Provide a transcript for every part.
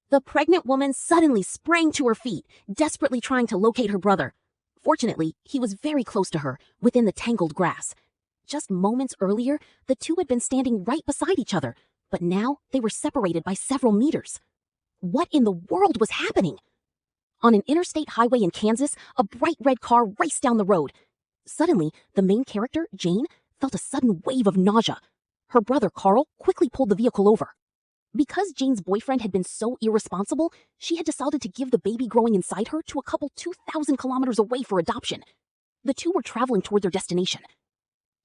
The pregnant woman suddenly sprang to her feet, desperately trying to locate her brother. Fortunately, he was very close to her, within the tangled grass. Just moments earlier, the two had been standing right beside each other, but now they were separated by several meters. What in the world was happening? On an interstate highway in Kansas, a bright red car raced down the road. Suddenly, the main character, Jane, felt a sudden wave of nausea. Her brother, Carl, quickly pulled the vehicle over. Because Jane's boyfriend had been so irresponsible, she had decided to give the baby growing inside her to a couple 2,000 kilometers away for adoption. The two were traveling toward their destination.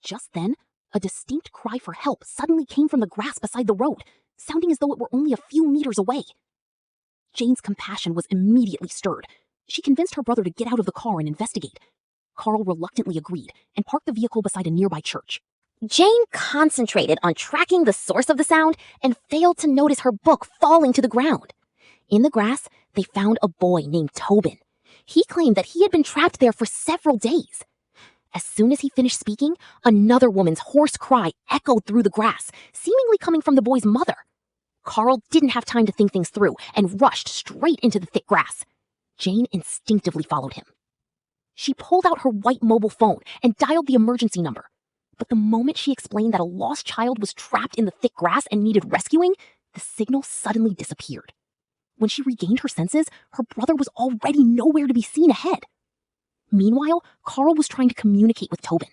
Just then, a distinct cry for help suddenly came from the grass beside the road, sounding as though it were only a few meters away. Jane's compassion was immediately stirred. She convinced her brother to get out of the car and investigate. Carl reluctantly agreed and parked the vehicle beside a nearby church. Jane concentrated on tracking the source of the sound and failed to notice her book falling to the ground. In the grass, they found a boy named Tobin. He claimed that he had been trapped there for several days. As soon as he finished speaking, another woman's hoarse cry echoed through the grass, seemingly coming from the boy's mother. Carl didn't have time to think things through and rushed straight into the thick grass. Jane instinctively followed him. She pulled out her white mobile phone and dialed the emergency number. But the moment she explained that a lost child was trapped in the thick grass and needed rescuing, the signal suddenly disappeared. When she regained her senses, her brother was already nowhere to be seen ahead. Meanwhile, Carl was trying to communicate with Tobin.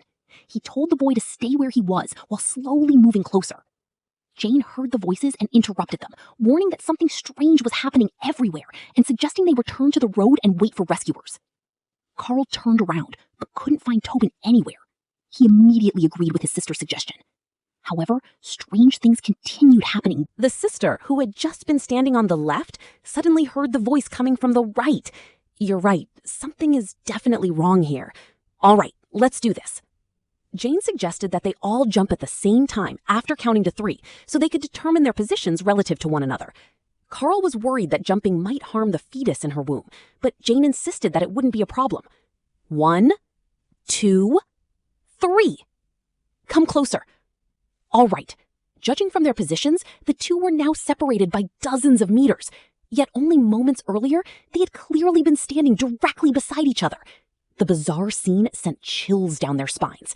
He told the boy to stay where he was while slowly moving closer. Jane heard the voices and interrupted them, warning that something strange was happening everywhere and suggesting they return to the road and wait for rescuers. Carl turned around, but couldn't find Tobin anywhere. He immediately agreed with his sister's suggestion. However, strange things continued happening. The sister, who had just been standing on the left, suddenly heard the voice coming from the right. You're right, something is definitely wrong here. All right, let's do this. Jane suggested that they all jump at the same time after counting to 3 so they could determine their positions relative to one another. Carl was worried that jumping might harm the fetus in her womb, but Jane insisted that it wouldn't be a problem. 1, 2, 3. Come closer. All right. Judging from their positions, the two were now separated by dozens of meters. Yet only moments earlier, they had clearly been standing directly beside each other. The bizarre scene sent chills down their spines.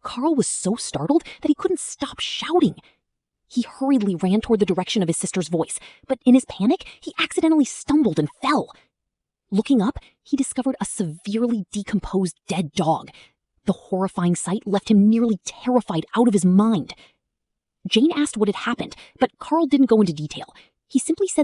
Carl was so startled that he couldn't stop shouting. He hurriedly ran toward the direction of his sister's voice, but in his panic, he accidentally stumbled and fell. Looking up, he discovered a severely decomposed dead dog. The horrifying sight left him nearly terrified out of his mind. Jane asked what had happened, but Carl didn't go into detail. He simply said